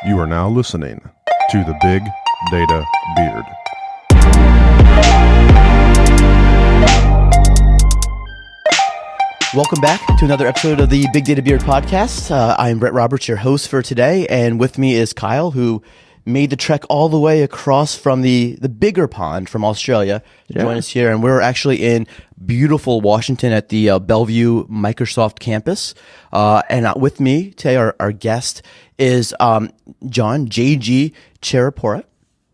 You are now listening to the Big Data Beard. Welcome back to another episode of the Big Data Beard podcast. I'm Brett Roberts, your host for today, and with me is Kyle, who made the trek all the way across from the bigger pond from Australia to join us here. And we're actually in beautiful Washington at the Bellevue Microsoft campus. And with me today, our guest is John J.G. Chirapurath.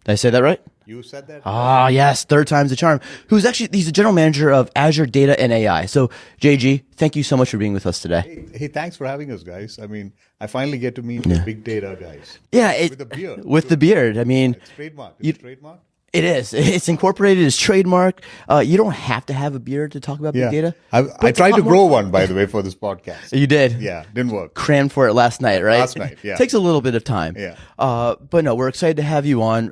Did I say that right? You said that? Ah, yes. Third time's the charm. He's the general manager of Azure Data and AI. So, JG, thank you so much for being with us today. Hey, thanks for having us, guys. I mean, I finally get to meet the big data guys. Yeah. With the beard. With the beard. I mean, it's trademark. It's trademark? It is. It's incorporated. It's trademark. You don't have to have a beard to talk about big data. I tried to grow one, by the way, for this podcast. You did? Yeah, didn't work. Crammed for it last night, right? Last night, yeah. Takes a little bit of time. Yeah. But no, we're excited to have you on.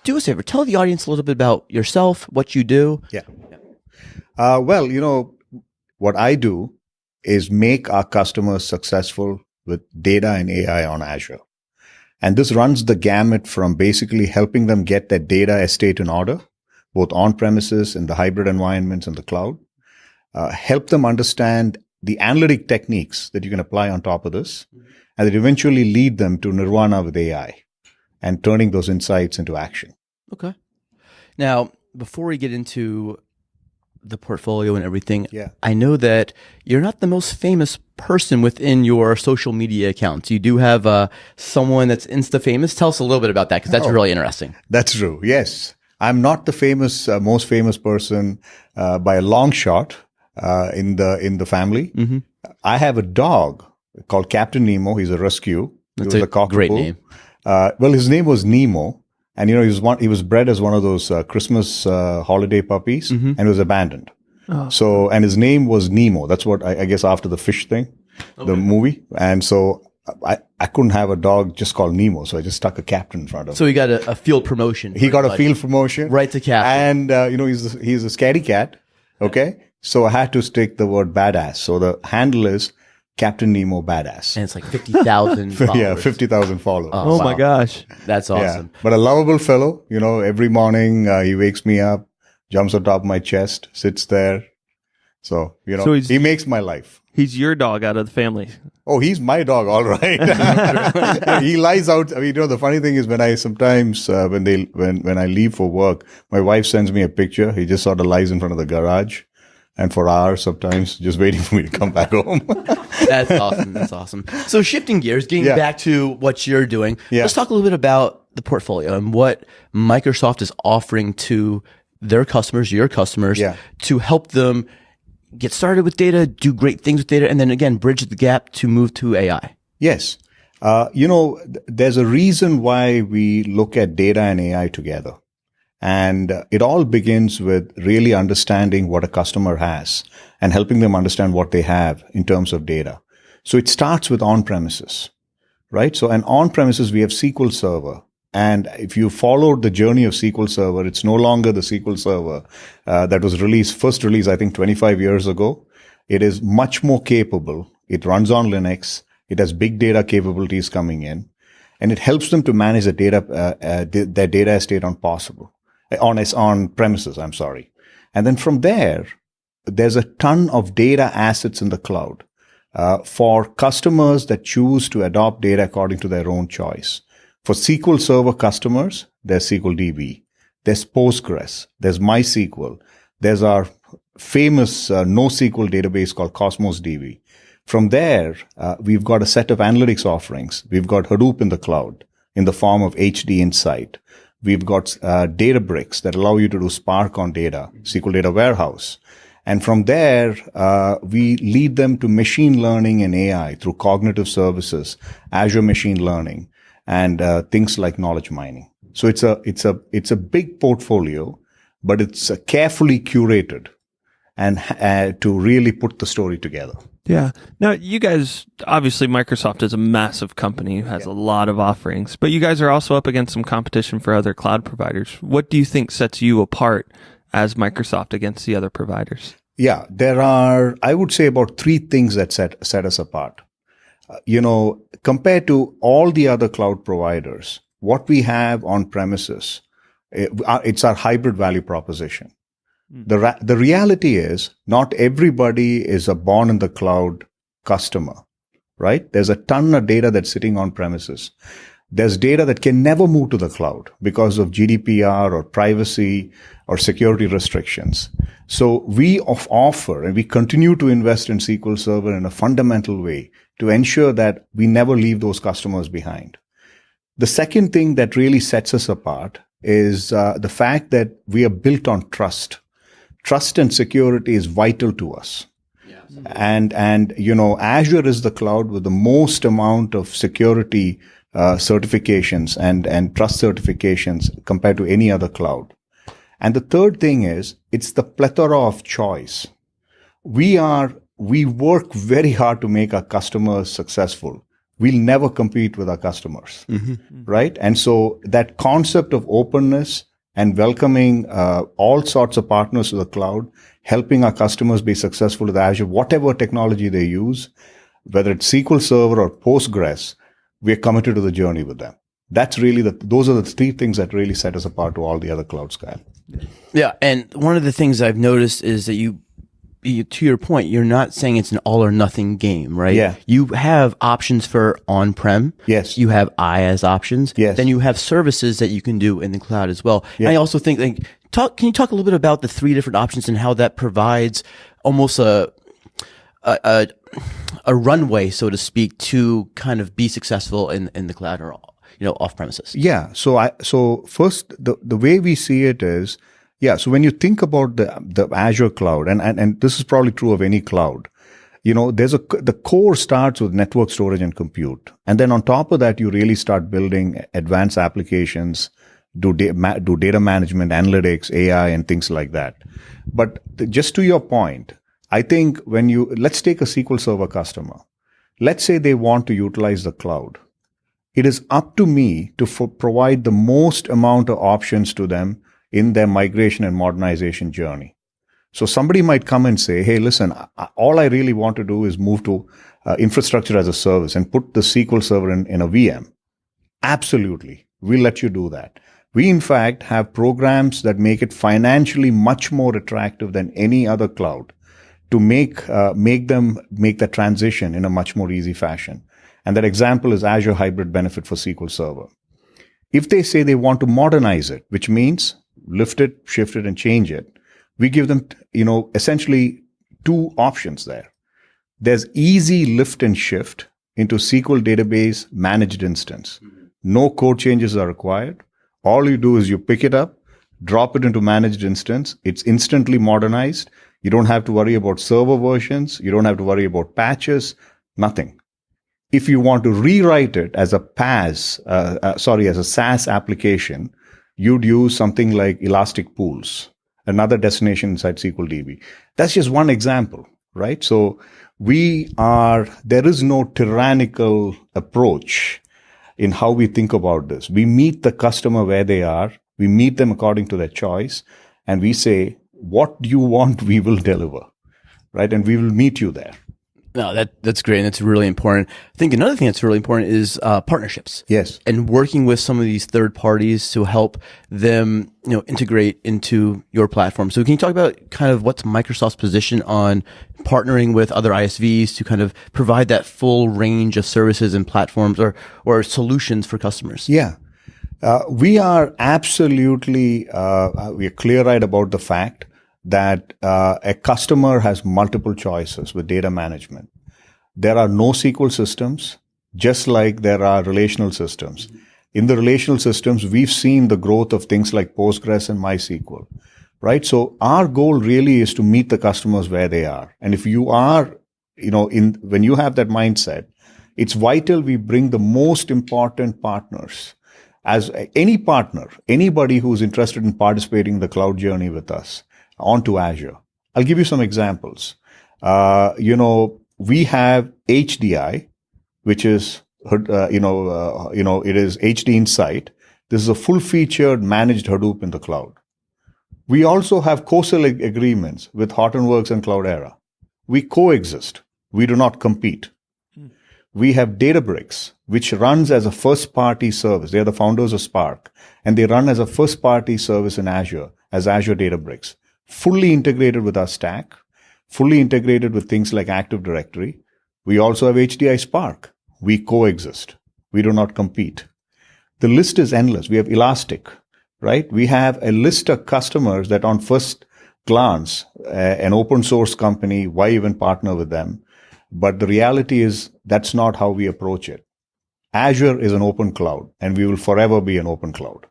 Do us a favor. Tell the audience a little bit about yourself, what you do. Yeah. Well, you know, what I do is make our customers successful with data and AI on Azure. And this runs the gamut from basically helping them get their data estate in order, both on-premises, in the hybrid environments, and the cloud. Help them understand the analytic techniques that you can apply on top of this, and that eventually lead them to nirvana with AI and turning those insights into action. Okay. Now, before we get into the portfolio and everything, I know that you're not the most famous person within your social media accounts. You do have someone that's Insta famous. Tell us a little bit about that, because that's really interesting. That's true. Yes. I'm not the most famous person by a long shot in the family. Mm-hmm. I have a dog called Captain Nemo. He's a rescue. That's a great name. Well, his name was Nemo. And, you know, he was bred as one of those Christmas holiday puppies, and it was abandoned. Oh. So, and his name was Nemo. That's what I guess after the fish thing, the movie. And so I couldn't have a dog just called Nemo. So I just stuck a captain in front of him. So he got a field promotion. He got a field promotion. Right to captain. And, you know, he's a scaredy cat. Okay. So I had to stick the word badass. So the handle is Captain Nemo Badass. And it's like 50,000 followers. Yeah, 50,000 followers. Oh, wow. My gosh. That's awesome. Yeah. But a lovable fellow. You know, every morning he wakes me up, jumps on top of my chest, sits there. So, you know, he makes my life. He's your dog out of the family. Oh, he's my dog, all right. He lies out. I mean, you know, the funny thing is when I sometimes, when I leave for work, my wife sends me a picture. He just sort of lies in front of the garage. And for hours, sometimes, just waiting for me to come back home. That's awesome. That's awesome. So shifting gears, getting back to what you're doing, let's talk a little bit about the portfolio and what Microsoft is offering to their customers, your customers, to help them get started with data, do great things with data, and then again, bridge the gap to move to AI. Yes. You know, there's a reason why we look at data and AI together. And it all begins with really understanding what a customer has and helping them understand what they have in terms of data. So it starts with on-premises, right? So, and on-premises, we have SQL Server. And if you followed the journey of SQL Server, it's no longer the SQL Server that was first released, I think, 25 years ago. It is much more capable. It runs on Linux. It has big data capabilities coming in. And it helps them to manage their data estate on premises, I'm sorry. And then from there's a ton of data assets in the cloud for customers that choose to adopt data according to their own choice. For SQL Server customers, there's SQL DB, there's Postgres, there's MySQL, there's our famous NoSQL database called Cosmos DB. From there, we've got a set of analytics offerings. We've got Hadoop in the cloud in the form of HD Insight. We've got Databricks that allow you to do Spark on data, SQL Data Warehouse. And from there, we lead them to machine learning and AI through cognitive services, Azure Machine Learning, and things like knowledge mining. So it's a big portfolio, but it's carefully curated and to really put the story together. Yeah. Now, you guys, obviously, Microsoft is a massive company who has a lot of offerings, but you guys are also up against some competition for other cloud providers. What do you think sets you apart as Microsoft against the other providers? Yeah, there are, I would say, about three things that set us apart. compared to all the other cloud providers, what we have on premises, it's our hybrid value proposition. The reality is not everybody is a born in the cloud customer, right? There's a ton of data that's sitting on premises. There's data that can never move to the cloud because of GDPR or privacy or security restrictions. So we offer and we continue to invest in SQL Server in a fundamental way to ensure that we never leave those customers behind. The second thing that really sets us apart is the fact that we are built on trust. Trust and security is vital to us. And Azure is the cloud with the most amount of security certifications and trust certifications compared to any other cloud. And the third thing is it's the plethora of choice. We work very hard to make our customers successful. We'll never compete with our customers, right? And so that concept of openness and welcoming all sorts of partners to the cloud, helping our customers be successful with Azure, whatever technology they use, whether it's SQL Server or Postgres, we're committed to the journey with them. That's really those are the three things that really set us apart to all the other clouds, Kyle. Yeah, and one of the things I've noticed is that you, to your point, you're not saying it's an all or nothing game, right? Yeah. You have options for on-prem. Yes. You have IaaS options. Yes. Then you have services that you can do in the cloud as well. Yeah. And I also think, can you talk a little bit about the three different options and how that provides almost a runway, so to speak, to kind of be successful in the cloud or off premises? Yeah. So first, the way we see it is, so when you think about the Azure cloud, and this is probably true of any cloud, the core starts with network storage and compute. And then on top of that, you really start building advanced applications, do data management, analytics, AI, and things like that. But just to your point, I think let's take a SQL Server customer. Let's say they want to utilize the cloud. It is up to me to provide the most amount of options to them in their migration and modernization journey. So somebody might come and say, hey, listen, all I really want to do is move to infrastructure as a service and put the SQL Server in a VM. Absolutely. We'll let you do that. We, in fact, have programs that make it financially much more attractive than any other cloud to make the transition in a much more easy fashion. And that example is Azure Hybrid Benefit for SQL Server. If they say they want to modernize it, which means lift it, shift it, and change it, we give them, essentially two options there. There's easy lift and shift into SQL database managed instance. No code changes are required. All you do is you pick it up, drop it into managed instance. It's instantly modernized. You don't have to worry about server versions. You don't have to worry about patches, nothing. If you want to rewrite it as a as a SaaS application, you'd use something like Elastic Pools, another destination inside SQL DB. That's just one example, right? So there is no tyrannical approach in how we think about this. We meet the customer where they are. We meet them according to their choice. And we say, what do you want? We will deliver, right? And we will meet you there. No, that's great. And that's really important. I think another thing that's really important is partnerships. Yes. And working with some of these third parties to help them, integrate into your platform. So can you talk about kind of what's Microsoft's position on partnering with other ISVs to kind of provide that full range of services and platforms or solutions for customers? Yeah. We are absolutely, we are clear-eyed about the fact that a customer has multiple choices with data management. There are NoSQL systems, just like there are relational systems. In the relational systems, we've seen the growth of things like Postgres and MySQL, right? So our goal really is to meet the customers where they are. And if you are, when you have that mindset, it's vital we bring the most important partners. As any partner, anybody who's interested in participating in the cloud journey with us, onto Azure. I'll give you some examples. We have HDI, which is, it is HD Insight. This is a full-featured managed Hadoop in the cloud. We also have co-sell agreements with Hortonworks and Cloudera. We coexist. We do not compete. We have Databricks, which runs as a first-party service. They are the founders of Spark, and they run as a first-party service in Azure, as Azure Databricks, fully integrated with our stack, fully integrated with things like Active Directory. We also have HDI Spark. We coexist. We do not compete. The list is endless. We have Elastic, right? We have a list of customers that on first glance, an open source company, why even partner with them? But the reality is that's not how we approach it. Azure is an open cloud, and we will forever be an open cloud.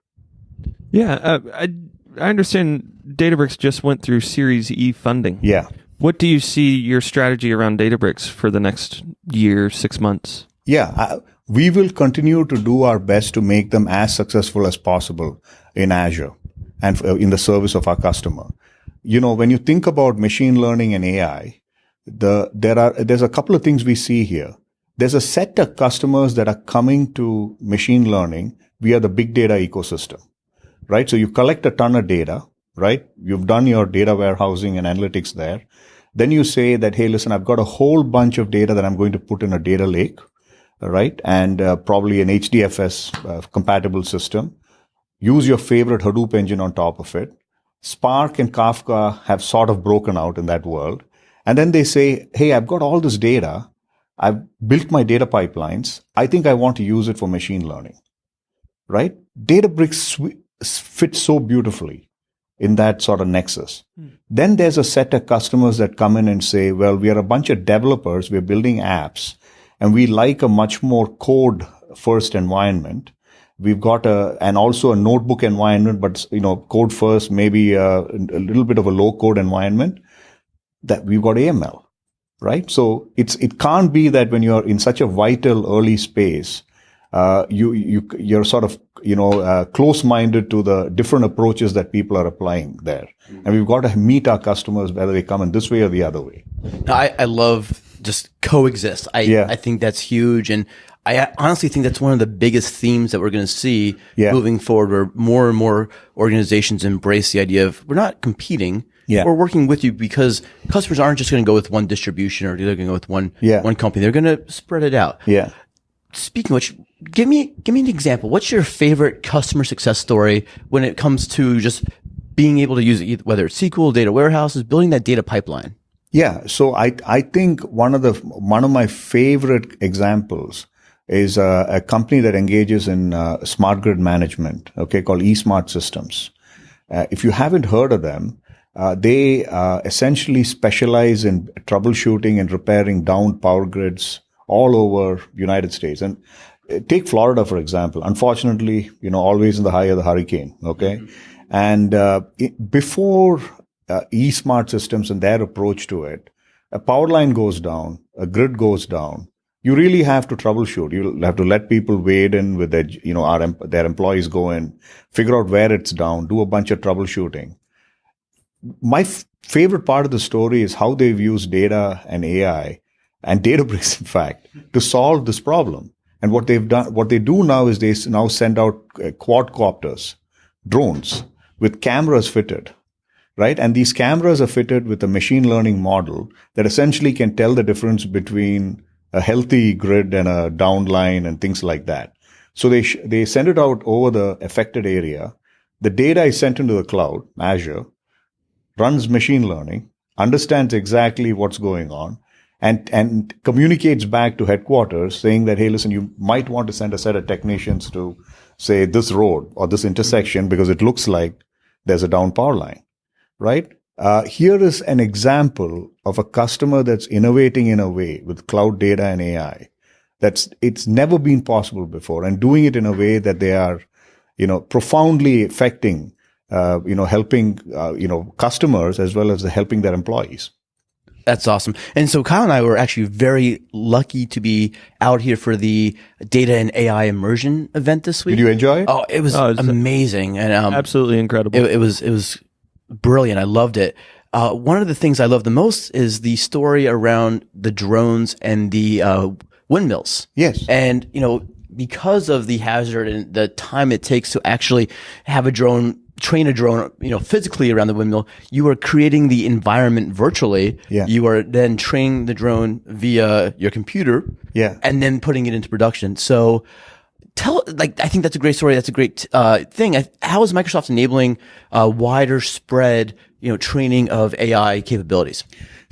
Yeah, I understand Databricks just went through Series E funding. Yeah. What do you see your strategy around Databricks for the next year, 6 months? Yeah, we will continue to do our best to make them as successful as possible in Azure and in the service of our customer. You know, when you think about machine learning and AI, there's a couple of things we see here. There's a set of customers that are coming to machine learning via the big data ecosystem, right? So you collect a ton of data, right? You've done your data warehousing and analytics there. Then you say that, hey, listen, I've got a whole bunch of data that I'm going to put in a data lake, right? And probably an HDFS compatible system. Use your favorite Hadoop engine on top of it. Spark and Kafka have sort of broken out in that world. And then they say, hey, I've got all this data. I've built my data pipelines. I think I want to use it for machine learning, right? Databricks fits so beautifully in that sort of nexus. Then there's a set of customers that come in and say, well, we are a bunch of developers. We're building apps and we like a much more code first environment. We've got and also a notebook environment, but, you know, code first, maybe a little bit of a low code environment. That we've got AML, right? So it can't be that when you're in such a vital early space, you're sort of, close-minded to the different approaches that people are applying there. And we've got to meet our customers whether they come in this way or the other way. I love just coexist. I think that's huge. And I honestly think that's one of the biggest themes that we're going to see moving forward, where more and more organizations embrace the idea of we're not competing. Yeah. We're working with you, because customers aren't just going to go with one distribution or they're going to go with one company. They're going to spread it out. Yeah. Speaking of which, give me an example. What's your favorite customer success story when it comes to just being able to use it, whether it's SQL, data warehouses, building that data pipeline? Yeah. So I think one of my favorite examples is a company that engages in smart grid management, called eSmart Systems. If you haven't heard of them, they essentially specialize in troubleshooting and repairing downed power grids all over United States. And take Florida, for example. Unfortunately, always in the eye of the hurricane. Okay. And before eSmart Systems and their approach to it, a power line goes down, a grid goes down. You really have to troubleshoot. You'll have to let people wade in with their employees go in, figure out where it's down, do a bunch of troubleshooting. My favorite part of the story is how they've used data and AI and Databricks, in fact, to solve this problem. And what they do now is they now send out quadcopters, drones with cameras fitted, right? And these cameras are fitted with a machine learning model that essentially can tell the difference between a healthy grid and a down line and things like that. So they send it out over the affected area. The data is sent into the cloud, Azure, runs machine learning, understands exactly what's going on, and communicates back to headquarters saying that, hey, listen, you might want to send a set of technicians to, say, this road or this intersection because it looks like there's a down power line, right? Here is an example of a customer that's innovating in a way with cloud data and AI it's never been possible before, and doing it in a way that they are, profoundly affecting helping, customers as well as helping their employees. That's awesome. And so Kyle and I were actually very lucky to be out here for the Data and AI Immersion event this week. Did you enjoy it? Oh, it was amazing. And absolutely incredible. It was brilliant. I loved it. One of the things I love the most is the story around the drones and the windmills. Yes. And, because of the hazard and the time it takes to actually have a drone train a drone, physically around the windmill. You are creating the environment virtually. Yeah. You are then training the drone via your computer. Yeah. And then putting it into production. So I think that's a great story. That's a great thing. How is Microsoft enabling wider spread, training of AI capabilities?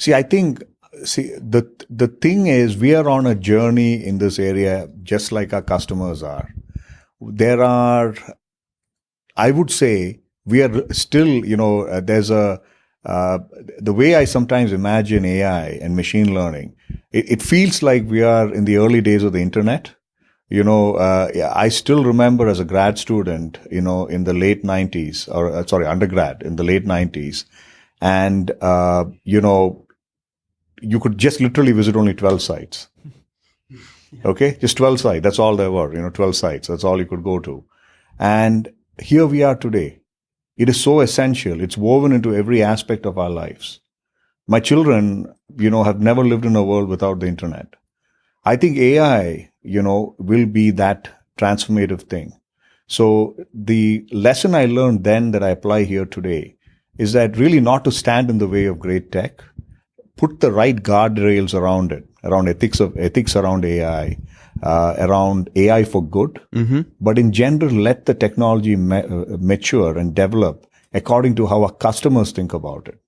I think the thing is, we are on a journey in this area, just like our customers are. I would say we are still, there's the way I sometimes imagine AI and machine learning, it feels like we are in the early days of the internet. I still remember as a grad student, in the late 90s, undergrad in the late 90s. And, you could just literally visit only 12 sites. Okay. Just 12 sites. That's all there were, 12 sites. That's all you could go to. And here we are today. It is so essential. It's woven into every aspect of our lives. My children, have never lived in a world without the internet. I think AI, will be that transformative thing. So the lesson I learned then that I apply here today is that really not to stand in the way of great tech, put the right guardrails around it, around ethics around AI, around AI for good. Mm-hmm. But in general, let the technology mature and develop according to how our customers think about it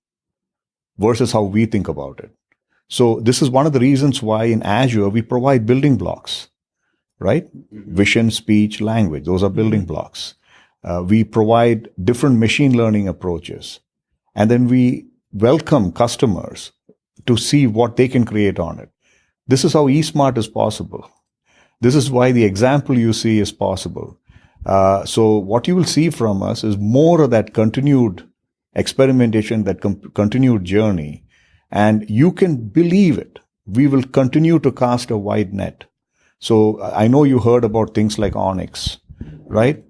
versus how we think about it. So this is one of the reasons why in Azure, we provide building blocks, right? Mm-hmm. Vision, speech, language. Those are building blocks. We provide different machine learning approaches. And then we welcome customers to see what they can create on it. This is how eSmart is possible. This is why the example you see is possible. So what you will see from us is more of that continued experimentation, that continued journey. And you can believe it. We will continue to cast a wide net. So I know you heard about things like Onyx, right?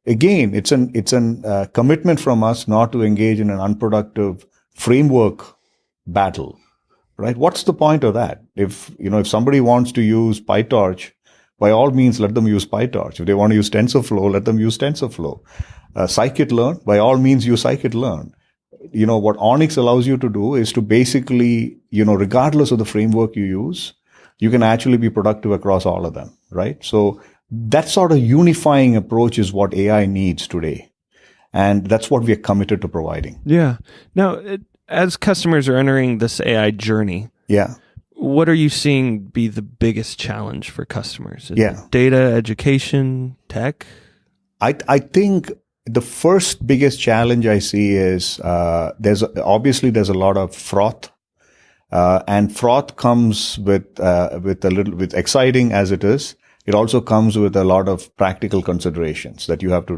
Again, it's an commitment from us not to engage in an unproductive framework battle, right? What's the point of that? If somebody wants to use PyTorch, by all means, let them use PyTorch. If they want to use TensorFlow, let them use TensorFlow. Scikit-learn, by all means, use Scikit-learn. What Onyx allows you to do is to basically, regardless of the framework you use, you can actually be productive across all of them, right? So that sort of unifying approach is what AI needs today. And that's what we are committed to providing. Yeah. Now, as customers are entering this AI journey, what are you seeing be the biggest challenge for customers? Is it data, education, tech? I think the first biggest challenge I see is there's a lot of froth, and froth comes with exciting as it is. It also comes with a lot of practical considerations that you have to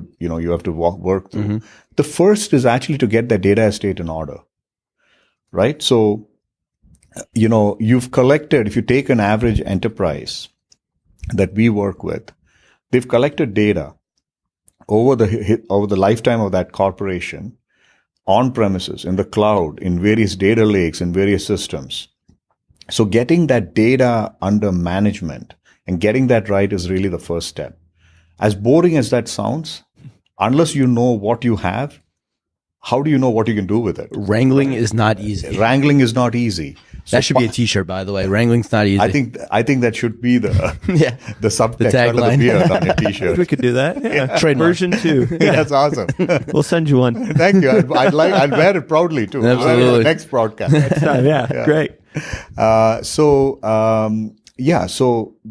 work through. Mm-hmm. The first is actually to get that data estate in order, right? So, you've collected. If you take an average enterprise that we work with, they've collected data over the lifetime of that corporation, on premises, in the cloud, in various data lakes, in various systems. So getting that data under management and getting that right is really the first step. As boring as that sounds, unless you know what you have, how do you know what you can do with it? Wrangling is not easy. Wrangling is not easy. So that should be a T-shirt, by the way. Wrangling's not easy. I think that should be the the subtext, the tagline, the beard on your T-shirt. We could do that. Yeah. Trademark. Version 2. Yeah, that's awesome. We'll send you one. Thank you. I'd wear it proudly too. Absolutely. Next broadcast. Great. So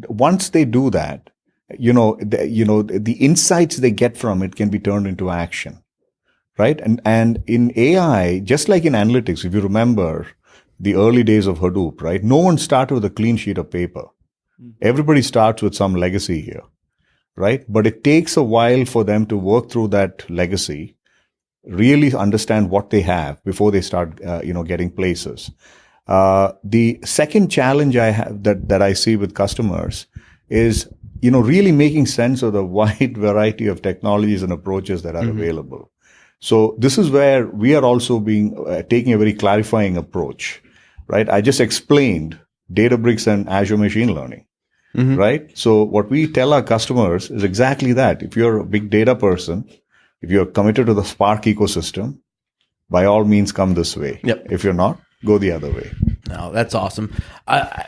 once they do that, the insights they get from it can be turned into action, right? And in AI, just like in analytics, if you remember the early days of Hadoop, right? No one started with a clean sheet of paper. Everybody starts with some legacy here, right? But it takes a while for them to work through that legacy, really understand what they have before they start, getting places. The second challenge I have that I see with customers is, really making sense of the wide variety of technologies and approaches that are available. So this is where we are also taking a very clarifying approach, right? I just explained Databricks and Azure machine learning, right? So what we tell our customers is exactly that. If you're a big data person, If you're committed to the Spark ecosystem, by all means, come this way. Yep. If you're not, go the other way. No, that's awesome.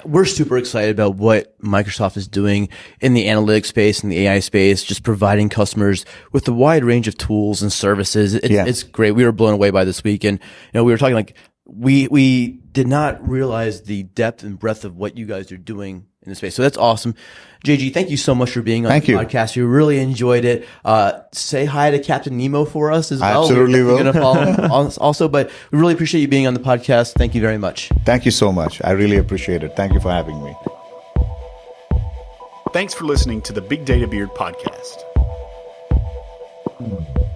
We're super excited about what Microsoft is doing in the analytics space and the AI space, just providing customers with a wide range of tools and services. It's great. We were blown away by this week. And, we were talking like, we did not realize the depth and breadth of what you guys are doing in the space. So that's awesome. JG, thank you so much for being on the podcast. We really enjoyed it. Say hi to Captain Nemo for us as well. Absolutely will. We're going to follow him also, but we really appreciate you being on the podcast. Thank you very much. Thank you so much. I really appreciate it. Thank you for having me. Thanks for listening to the Big Data Beard podcast.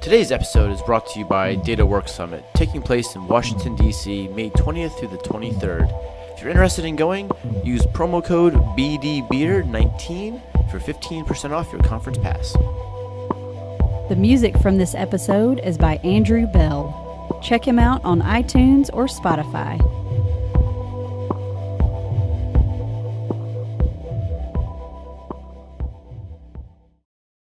Today's episode is brought to you by DataWorks Summit, taking place in Washington, D.C., May 20th through the 23rd. If you're interested in going, use promo code BDBeard19 for 15% off your conference pass. The music from this episode is by Andrew Belle. Check him out on iTunes or Spotify.